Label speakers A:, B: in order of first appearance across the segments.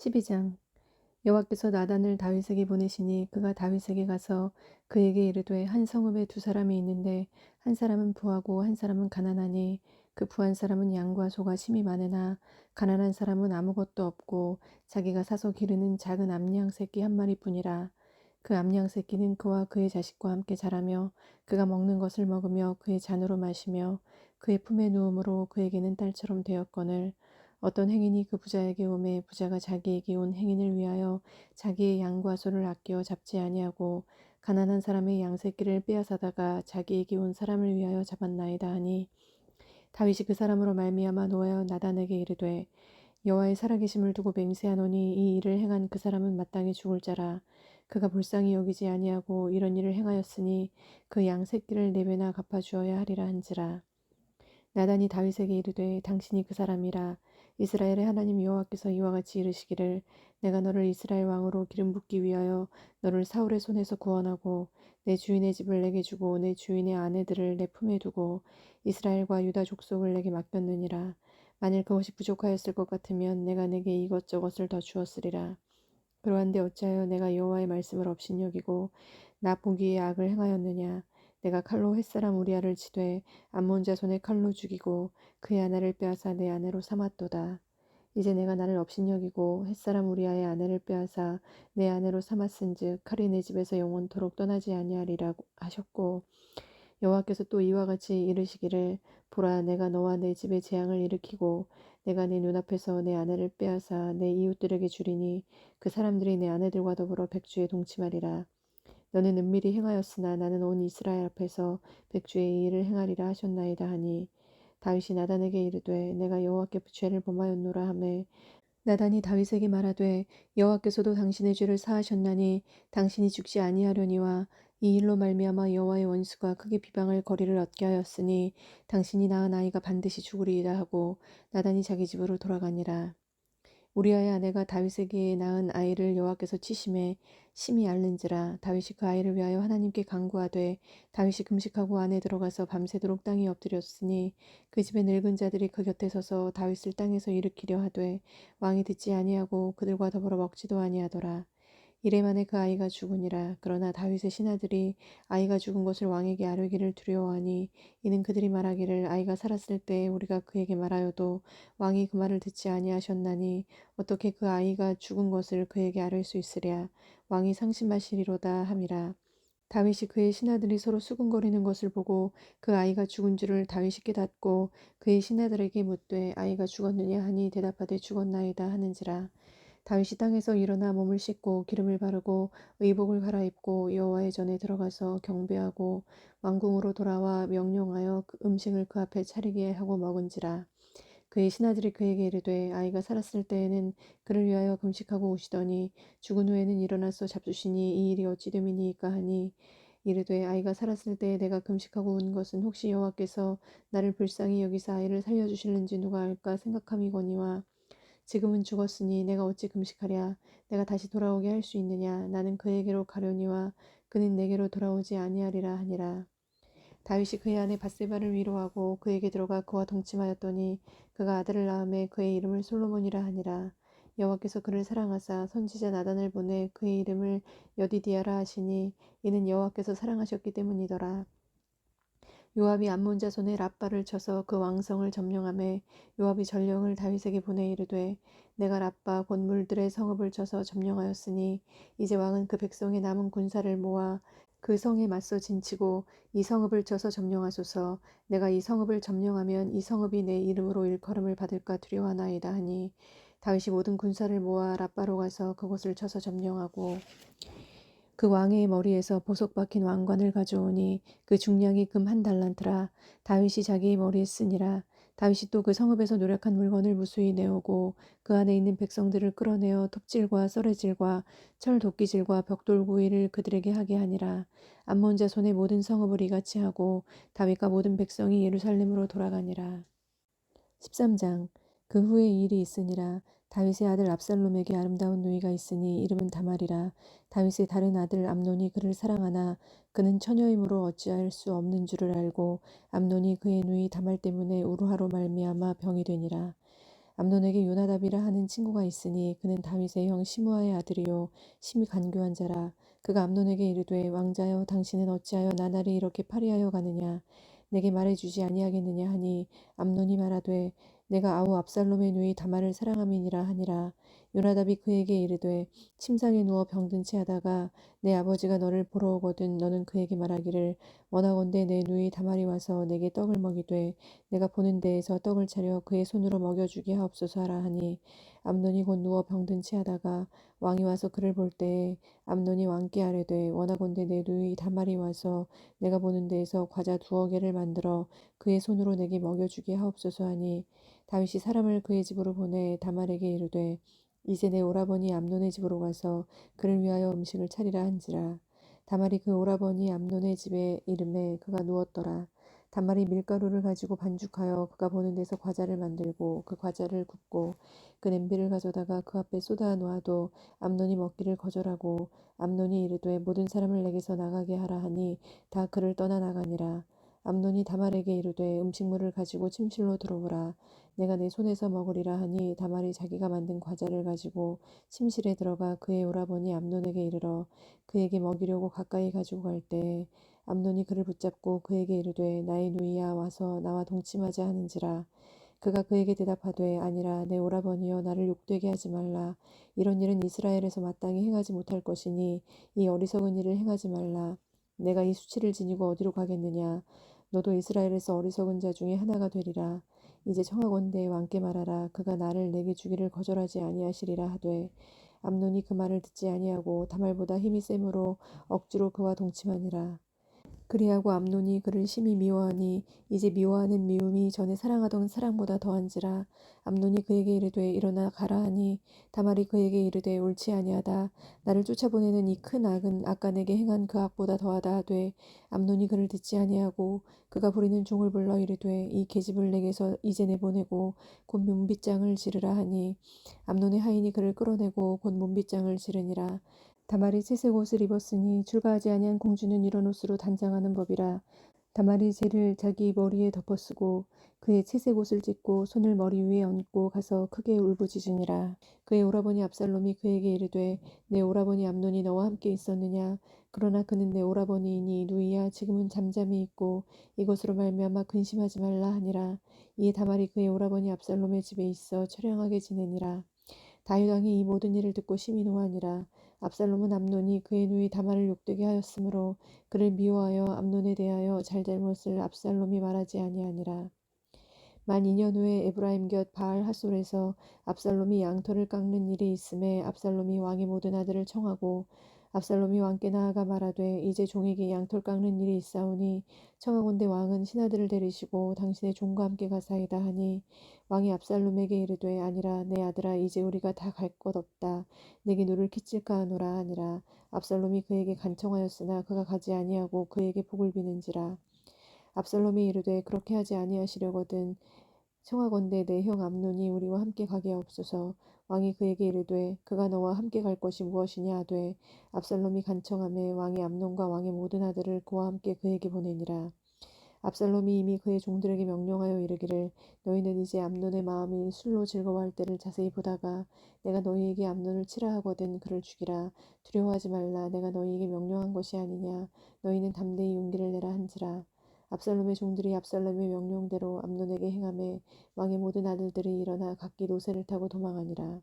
A: 12장. 여호와께서 나단을 다윗에게 보내시니 그가 다윗에게 가서 그에게 이르되 한 성읍에 두 사람이 있는데 한 사람은 부하고 한 사람은 가난하니 그 부한 사람은 양과 소가 심이 많으나 가난한 사람은 아무것도 없고 자기가 사서 기르는 작은 암양 새끼 한 마리뿐이라. 그 암양 새끼는 그와 그의 자식과 함께 자라며 그가 먹는 것을 먹으며 그의 잔으로 마시며 그의 품에 누움으로 그에게는 딸처럼 되었거늘 어떤 행인이 그 부자에게 오매 부자가 자기에게 온 행인을 위하여 자기의 양과 소를 아끼어 잡지 아니하고 가난한 사람의 양새끼를 빼앗아다가 자기에게 온 사람을 위하여 잡았나이다 하니 다윗이 그 사람으로 말미암아 노하여 나단에게 이르되 여호와의 살아계심을 두고 맹세하노니 이 일을 행한 그 사람은 마땅히 죽을 자라. 그가 불쌍히 여기지 아니하고 이런 일을 행하였으니 그 양새끼를 네 배나 갚아주어야 하리라 한지라. 나단이 다윗에게 이르되 당신이 그 사람이라. 이스라엘의 하나님 여호와께서 이와 같이 이르시기를 내가 너를 이스라엘 왕으로 기름 붓기 위하여 너를 사울의 손에서 구원하고 내 주인의 집을 내게 주고 내 주인의 아내들을 내 품에 두고 이스라엘과 유다 족속을 내게 맡겼느니라. 만일 그것이 부족하였을 것 같으면 내가 내게 이것저것을 더 주었으리라. 그러한데 어찌하여 내가 여호와의 말씀을 업신여기고 나 보기에 악을 행하였느냐. 내가 칼로 햇사람 우리아를 치되 암몬 자손의 칼로 죽이고 그의 아내를 빼앗아 내 아내로 삼았도다. 이제 내가 나를 업신여기고 햇사람 우리아의 아내를 빼앗아 내 아내로 삼았은즉 칼이 내 집에서 영원토록 떠나지 아니하리라고 하셨고 여호와께서 또 이와 같이 이르시기를 보라 내가 너와 내 집에 재앙을 일으키고 내가 네 눈앞에서 내 아내를 빼앗아 내 이웃들에게 주리니 그 사람들이 내 아내들과 더불어 백주에 동침하리라. 너는 은밀히 행하였으나 나는 온 이스라엘 앞에서 백주의 이 일을 행하리라 하셨나이다 하니 다윗이 나단에게 이르되 내가 여호와께 죄를 범하였노라 하매 나단이 다윗에게 말하되 여호와께서도 당신의 죄를 사하셨나니 당신이 죽지 아니하려니와 이 일로 말미암아 여호와의 원수가 크게 비방할 거리를 얻게 하였으니 당신이 낳은 아이가 반드시 죽으리이다 하고 나단이 자기 집으로 돌아가니라. 우리아의 아내가 다윗에게 낳은 아이를 여호와께서 치심에 심히 앓는지라. 다윗이 그 아이를 위하여 하나님께 간구하되 다윗이 금식하고 안에 들어가서 밤새도록 땅에 엎드렸으니 그 집의 늙은 자들이 그 곁에 서서 다윗을 땅에서 일으키려 하되 왕이 듣지 아니하고 그들과 더불어 먹지도 아니하더라. 이래 만에 그 아이가 죽으니라. 그러나 다윗의 신하들이 아이가 죽은 것을 왕에게 아뢰기를 두려워하니 이는 그들이 말하기를 아이가 살았을 때 우리가 그에게 말하여도 왕이 그 말을 듣지 아니하셨나니 어떻게 그 아이가 죽은 것을 그에게 아뢰 수 있으랴. 왕이 상심하시리로다 함이라. 다윗이 그의 신하들이 서로 수군거리는 것을 보고 그 아이가 죽은 줄을 다윗이 깨닫고 그의 신하들에게 묻되 아이가 죽었느냐 하니 대답하되 죽었나이다 하는지라. 다윗이 땅에서 일어나 몸을 씻고 기름을 바르고 의복을 갈아입고 여호와의 전에 들어가서 경배하고 왕궁으로 돌아와 명령하여 그 음식을 그 앞에 차리게 하고 먹은지라. 그의 신하들이 그에게 이르되 아이가 살았을 때에는 그를 위하여 금식하고 우시더니 죽은 후에는 일어나서 잡수시니 이 일이 어찌 됨이니이까 하니 이르되 아이가 살았을 때에 내가 금식하고 운 것은 혹시 여호와께서 나를 불쌍히 여기사 아이를 살려주실는지 누가 알까 생각함이거니와 지금은 죽었으니 내가 어찌 금식하랴. 내가 다시 돌아오게 할 수 있느냐. 나는 그에게로 가려니와 그는 내게로 돌아오지 아니하리라 하니라. 다윗이 그의 아내 바세바를 위로하고 그에게 들어가 그와 동침하였더니 그가 아들을 낳음에 그의 이름을 솔로몬이라 하니라. 여호와께서 그를 사랑하사 선지자 나단을 보내 그의 이름을 여디디아라 하시니 이는 여호와께서 사랑하셨기 때문이더라. 요압이 암몬 자손의 랍바를 쳐서 그 왕성을 점령하매 요압이 전령을 다윗에게 보내 이르되 내가 랍바 곧 물들의 성읍을 쳐서 점령하였으니 이제 왕은 그 백성의 남은 군사를 모아 그 성에 맞서 진치고 이 성읍을 쳐서 점령하소서. 내가 이 성읍을 점령하면 이 성읍이 내 이름으로 일컬음을 받을까 두려워하나이다 하니 다윗이 모든 군사를 모아 랍바로 가서 그곳을 쳐서 점령하고 그 왕의 머리에서 보석 박힌 왕관을 가져오니 그 중량이 금 한 달란트라. 다윗이 자기의 머리에 쓰니라. 다윗이 또 그 성읍에서 노력한 물건을 무수히 내오고 그 안에 있는 백성들을 끌어내어 톱질과 썰어질과 철 도끼질과 벽돌구이를 그들에게 하게 하니라. 암몬 자손의 모든 성읍을 이같이 하고 다윗과 모든 백성이 예루살렘으로 돌아가니라. 13장. 그 후에 이 일이 있으니라. 다윗의 아들 압살롬에게 아름다운 누이가 있으니 이름은 다말이라. 다윗의 다른 아들 암논이 그를 사랑하나 그는 처녀이므로 어찌할 수 없는 줄을 알고 암논이 그의 누이 다말 때문에 우루하로 말미암아 병이 되니라. 암논에게 요나답이라 하는 친구가 있으니 그는 다윗의 형 시므아의 아들이요 심히 간교한 자라. 그가 암논에게 이르되 왕자여 당신은 어찌하여 나날이 이렇게 파리하여 가느냐 내게 말해주지 아니하겠느냐 하니 암논이 말하되 내가 아우 압살롬의 누이 다말을 사랑함이니라 하니라. 요나답이 그에게 이르되 침상에 누워 병든 채 하다가 내 아버지가 너를 보러 오거든 너는 그에게 말하기를 원하건대 내 누이 다말이 와서 내게 떡을 먹이되 내가 보는 데에서 떡을 차려 그의 손으로 먹여주게 하옵소서 하라 하니 암논이 곧 누워 병든 채 하다가 왕이 와서 그를 볼 때에 암논이 왕께 아뢰되 원하건대 내 누이 다말이 와서 내가 보는 데에서 과자 2어 개를 만들어 그의 손으로 내게 먹여주게 하옵소서 하니 다윗이 사람을 그의 집으로 보내 다말에게 이르되 이제 내 오라버니 암논의 집으로 가서 그를 위하여 음식을 차리라 한지라. 다말이 그 오라버니 암논의 집에 이름에 그가 누웠더라. 다말이 밀가루를 가지고 반죽하여 그가 보는 데서 과자를 만들고 그 과자를 굽고 그 냄비를 가져다가 그 앞에 쏟아 놓아도 암논이 먹기를 거절하고 암논이 이르되 모든 사람을 내게서 나가게 하라 하니 다 그를 떠나 나가니라. 암논이 다말에게 이르되 음식물을 가지고 침실로 들어오라. 내가 내 손에서 먹으리라 하니 다말이 자기가 만든 과자를 가지고 침실에 들어가 그의 오라버니 암논에게 이르러 그에게 먹이려고 가까이 가지고 갈 때 암논이 그를 붙잡고 그에게 이르되 나의 누이야 와서 나와 동침하자 하는지라. 그가 그에게 대답하되 아니라 내 오라버니여 나를 욕되게 하지 말라. 이런 일은 이스라엘에서 마땅히 행하지 못할 것이니 이 어리석은 일을 행하지 말라. 내가 이 수치를 지니고 어디로 가겠느냐. 너도 이스라엘에서 어리석은 자 중에 하나가 되리라. 이제 청하건대 왕께 말하라. 그가 나를 내게 주기를 거절하지 아니하시리라 하되 암논이 그 말을 듣지 아니하고 다말보다 힘이 세므로 억지로 그와 동침하니라. 그리하고 암논이 그를 심히 미워하니 이제 미워하는 미움이 전에 사랑하던 사랑보다 더한지라. 암논이 그에게 이르되 일어나 가라 하니 다말이 그에게 이르되 옳지 아니하다. 나를 쫓아보내는 이 큰 악은 아까 내게 행한 그 악보다 더하다 하되 암논이 그를 듣지 아니하고 그가 부리는 종을 불러 이르되 이 계집을 내게서 이제 내보내고 곧 문빗장을 지르라 하니 암논의 하인이 그를 끌어내고 곧 문빗장을 지르니라. 다말이 채색 옷을 입었으니 출가하지 아니한 공주는 이런 옷으로 단장하는 법이라. 다말이 재를 자기 머리에 덮어쓰고 그의 채색 옷을 찢고 손을 머리 위에 얹고 가서 크게 울부짖으니라. 그의 오라버니 압살롬이 그에게 이르되 내 오라버니 암논이 너와 함께 있었느냐. 그러나 그는 내 오라버니이니 누이야 지금은 잠잠히 있고 이것으로 말미암아 근심하지 말라 하니라. 이에 다말이 그의 오라버니 압살롬의 집에 있어 처량하게 지내니라. 다윗 왕이 이 모든 일을 듣고 심히 노하니라. 압살롬은 암논이 그의 누이 다말을 욕되게 하였으므로 그를 미워하여 암논에 대하여 잘잘못을 압살롬이 말하지 아니하니라. 만 2년 후에 에브라임 곁 바알 하솔에서 압살롬이 양털을 깎는 일이 있음에 압살롬이 왕의 모든 아들을 청하고 압살롬이 왕께 나아가 말하되 이제 종에게 양털 깎는 일이 있사오니 청하건대 왕은 신하들을 데리시고 당신의 종과 함께 가사이다 하니 왕이 압살롬에게 이르되 아니라 내 아들아 이제 우리가 다 갈 것 없다. 내게 누를 끼칠까 하노라 하니라. 압살롬이 그에게 간청하였으나 그가 가지 아니하고 그에게 복을 비는지라. 압살롬이 이르되 그렇게 하지 아니하시려거든 청하건대 내 형 암논이 우리와 함께 가게 하옵소서. 왕이 그에게 이르되 그가 너와 함께 갈 것이 무엇이냐 하되 압살롬이 간청하매 왕이 암논과 왕의 모든 아들을 그와 함께 그에게 보내니라. 압살롬이 이미 그의 종들에게 명령하여 이르기를 너희는 이제 암논의 마음이 술로 즐거워할 때를 자세히 보다가 내가 너희에게 암논을 치라 하거든 그를 죽이라. 두려워하지 말라. 내가 너희에게 명령한 것이 아니냐. 너희는 담대히 용기를 내라 한지라. 압살롬의 종들이 압살롬의 명령대로 암논에게 행하매 왕의 모든 아들들이 일어나 각기 노새를 타고 도망하니라.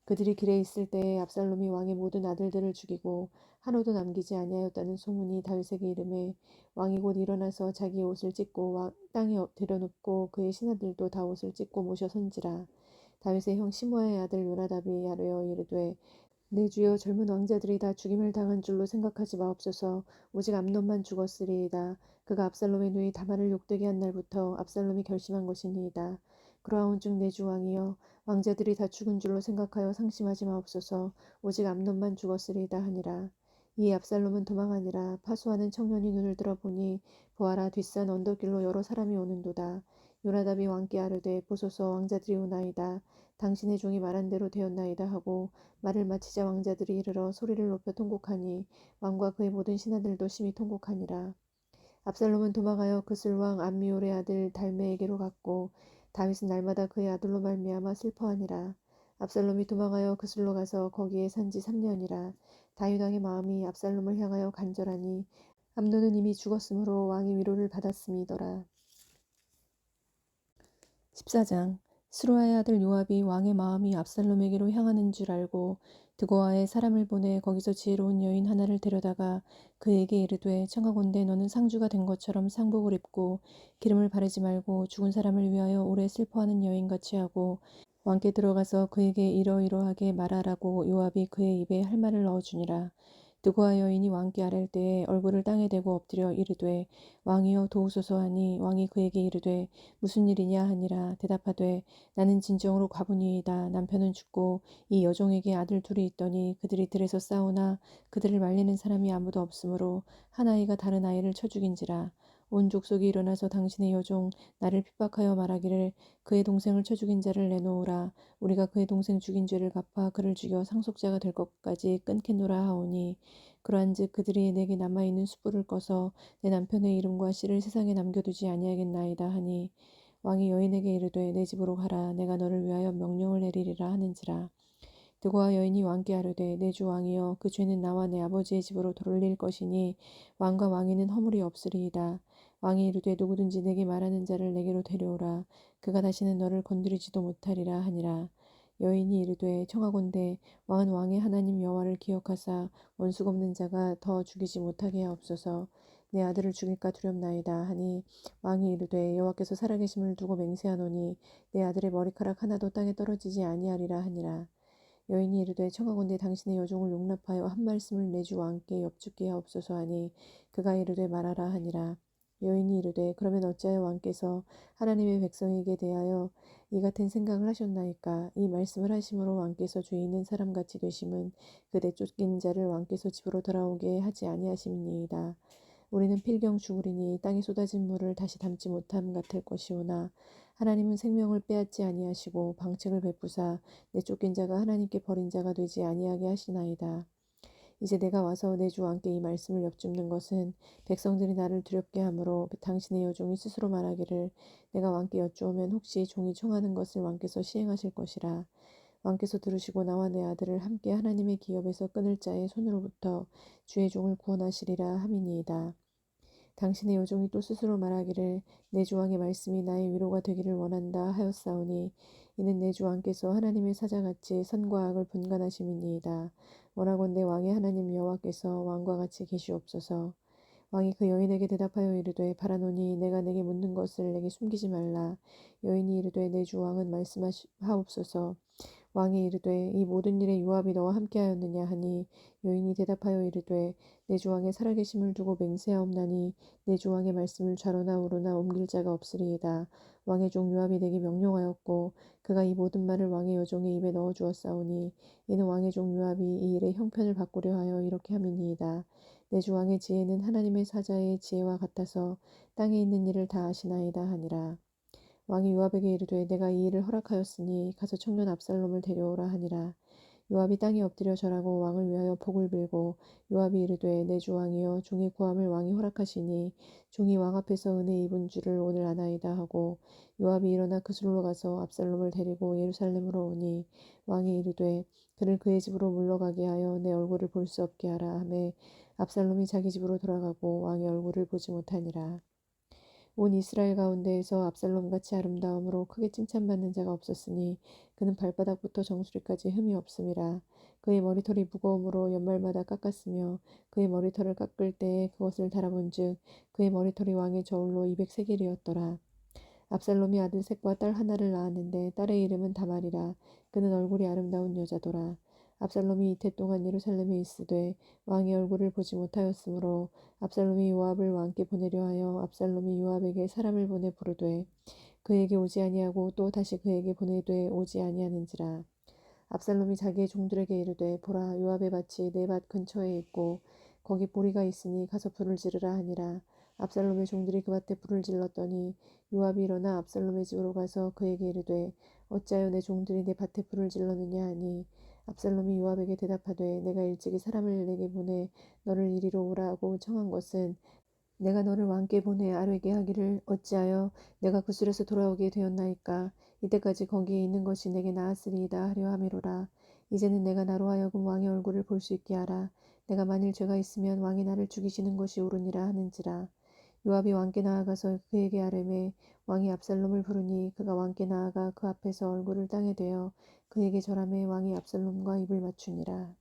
A: 그들이 길에 있을 때에 압살롬이 왕의 모든 아들들을 죽이고 하나도 남기지 아니하였다는 소문이 다윗에게 이르매 왕이 곧 일어나서 자기 옷을 찢고 땅에 들여눕고 그의 신하들도 다 옷을 찢고 모셔 선지라. 다윗의 형 시므아의 아들 요나답이 아뢰어 이르되 내 주여 젊은 왕자들이 다 죽임을 당한 줄로 생각하지 마옵소서. 오직 암논만 죽었으리이다. 그가 압살롬의 누이 다말을 욕되게 한 날부터 압살롬이 결심한 것이니이다. 그러하온즉 내 주 왕이여 왕자들이 다 죽은 줄로 생각하여 상심하지 마옵소서. 오직 암논만 죽었으리이다 하니라. 이에 압살롬은 도망하니라. 파수하는 청년이 눈을 들어보니 보아라 뒷산 언덕길로 여러 사람이 오는도다. 요나답이 왕께 아뢰되 보소서 왕자들이 오나이다. 당신의 종이 말한 대로 되었나이다 하고 말을 마치자 왕자들이 이르러 소리를 높여 통곡하니 왕과 그의 모든 신하들도 심히 통곡하니라. 압살롬은 도망하여 그슬 왕 암미올의 아들 달메에게로 갔고 다윗은 날마다 그의 아들로 말미암아 슬퍼하니라. 압살롬이 도망하여 그술로 가서 거기에 산지 3년이라. 다윗 왕의 마음이 압살롬을 향하여 간절하니 암논은 이미 죽었으므로 왕의 위로를 받았음이더라. 14장. 스루아의 아들 요압이 왕의 마음이 압살롬에게로 향하는 줄 알고 드고아에 사람을 보내 거기서 지혜로운 여인 하나를 데려다가 그에게 이르되 청하건대 너는 상주가 된 것처럼 상복을 입고 기름을 바르지 말고 죽은 사람을 위하여 오래 슬퍼하는 여인같이 하고 왕께 들어가서 그에게 이러이러하게 말하라고 요압이 그의 입에 할 말을 넣어주니라. 드고아 여인이 왕께 아랠 때에 얼굴을 땅에 대고 엎드려 이르되 왕이여 도우소서 하니 왕이 그에게 이르되 무슨 일이냐 하니라. 대답하되 나는 진정으로 과부니이다. 남편은 죽고 이 여종에게 아들 둘이 있더니 그들이 들에서 싸우나 그들을 말리는 사람이 아무도 없으므로 한 아이가 다른 아이를 쳐 죽인지라. 온 족속이 일어나서 당신의 여종 나를 핍박하여 말하기를 그의 동생을 쳐 죽인 자를 내놓으라. 우리가 그의 동생 죽인 죄를 갚아 그를 죽여 상속자가 될 것까지 끊겠노라 하오니 그러한즉 그들이 내게 남아있는 숯불을 꺼서 내 남편의 이름과 씨를 세상에 남겨두지 아니하겠나이다 하니 왕이 여인에게 이르되 내 집으로 가라. 내가 너를 위하여 명령을 내리리라 하는지라. 드고아 여인이 왕께 아뢰되 내 주 왕이여 그 죄는 나와 내 아버지의 집으로 돌릴 것이니 왕과 왕위는 허물이 없으리이다. 왕이 이르되 누구든지 내게 말하는 자를 내게로 데려오라. 그가 다시는 너를 건드리지도 못하리라 하니라. 여인이 이르되 청하건대 왕은 왕의 하나님 여호와를 기억하사 원수가 없는 자가 더 죽이지 못하게 하옵소서. 내 아들을 죽일까 두렵나이다 하니 왕이 이르되 여호와께서 살아계심을 두고 맹세하노니 내 아들의 머리카락 하나도 땅에 떨어지지 아니하리라 하니라. 여인이 이르되 청하건대 당신의 여종을 용납하여 한 말씀을 내 주 왕께 여쭙게 하옵소서 하니 그가 이르되 말하라 하니라. 여인이 이르되 그러면 어찌하여 왕께서 하나님의 백성에게 대하여 이 같은 생각을 하셨나이까. 이 말씀을 하심으로 왕께서 죄 있는 사람같이 되심은 그 내쫓긴 자를 왕께서 집으로 돌아오게 하지 아니하심이니이다. 우리는 필경 죽으리니 땅에 쏟아진 물을 다시 담지 못함 같을 것이오나 하나님은 생명을 빼앗지 아니하시고 방책을 베푸사 내쫓긴 자가 하나님께 버린 자가 되지 아니하게 하시나이다. 이제 내가 와서 내 주 왕께 이 말씀을 여쭙는 것은 백성들이 나를 두렵게 하므로 당신의 여종이 스스로 말하기를 내가 왕께 여쭈오면 혹시 종이 청하는 것을 왕께서 시행하실 것이라. 왕께서 들으시고 나와 내 아들을 함께 하나님의 기업에서 끊을 자의 손으로부터 주의 종을 구원하시리라 함이니이다. 당신의 여종이 또 스스로 말하기를 내 주왕의 말씀이 나의 위로가 되기를 원한다 하였사오니 이는 내 주왕께서 하나님의 사자같이 선과 악을 분간하심이니이다. 원하건대 왕의 하나님 여호와께서 왕과 같이 계시옵소서. 왕이 그 여인에게 대답하여 이르되 바라노니 내가 내게 묻는 것을 내게 숨기지 말라. 여인이 이르되 내 주 왕은 말씀하옵소서. 왕이 이르되 이 모든 일에 요압이 너와 함께하였느냐 하니 여인이 대답하여 이르되 내 주 왕의 살아계심을 두고 맹세하옵나니 내 주 왕의 말씀을 좌로나 우로나 옮길 자가 없으리이다. 왕의 종 요압이 내게 명령하였고 그가 이 모든 말을 왕의 여종의 입에 넣어 주었사오니 이는 왕의 종 요압이 이 일의 형편을 바꾸려 하여 이렇게 함이니이다. 내 주 왕의 지혜는 하나님의 사자의 지혜와 같아서 땅에 있는 일을 다 아시나이다 하니라. 왕이 요압에게 이르되 내가 이 일을 허락하였으니 가서 청년 압살롬을 데려오라 하니라. 요압이 땅에 엎드려 절하고 왕을 위하여 복을 빌고 요압이 이르되 내 주 왕이여 종의 구함을 왕이 허락하시니 종이 왕 앞에서 은혜 입은 줄을 오늘 아나이다 하고 요압이 일어나 그술로 가서 압살롬을 데리고 예루살렘으로 오니 왕이 이르되 그를 그의 집으로 물러가게 하여 내 얼굴을 볼 수 없게 하라 하매 압살롬이 자기 집으로 돌아가고 왕의 얼굴을 보지 못하니라. 온 이스라엘 가운데에서 압살롬같이 아름다움으로 크게 칭찬받는 자가 없었으니 그는 발바닥부터 정수리까지 흠이 없음이라. 그의 머리털이 무거움으로 연말마다 깎았으며 그의 머리털을 깎을 때에 그것을 달아본즉 그의 머리털이 왕의 저울로 200세겔이었더라. 압살롬이 아들 셋과 딸 하나를 낳았는데 딸의 이름은 다말이라. 그는 얼굴이 아름다운 여자더라. 압살롬이 이태 동안 예루살렘에 있으되 왕의 얼굴을 보지 못하였으므로 압살롬이 요압을 왕께 보내려 하여 압살롬이 요압에게 사람을 보내 부르되 그에게 오지 아니하고 또 다시 그에게 보내되 오지 아니하는지라. 압살롬이 자기의 종들에게 이르되 보라 요압의 밭이 내 밭 근처에 있고 거기 보리가 있으니 가서 불을 지르라 하니라. 압살롬의 종들이 그 밭에 불을 질렀더니 요압이 일어나 압살롬의 집으로 가서 그에게 이르되 어찌하여 내 종들이 내 밭에 불을 질렀느냐 하니 압살롬이 요압에게 대답하되 내가 일찍이 사람을 내게 보내 너를 이리로 오라고 청한 것은 내가 너를 왕께 보내 아뢰게 하기를 어찌하여 내가 구슬에서 돌아오게 되었나이까. 이때까지 거기에 있는 것이 내게 나았으리이다 하려 함이로라. 이제는 내가 나로 하여금 왕의 얼굴을 볼 수 있게 하라. 내가 만일 죄가 있으면 왕이 나를 죽이시는 것이 옳으니라 하는지라. 요압이 왕께 나아가서 그에게 아뢰매 왕이 압살롬을 부르니 그가 왕께 나아가 그 앞에서 얼굴을 땅에 대어 그에게 절하매 왕이 압살롬과 입을 맞추니라.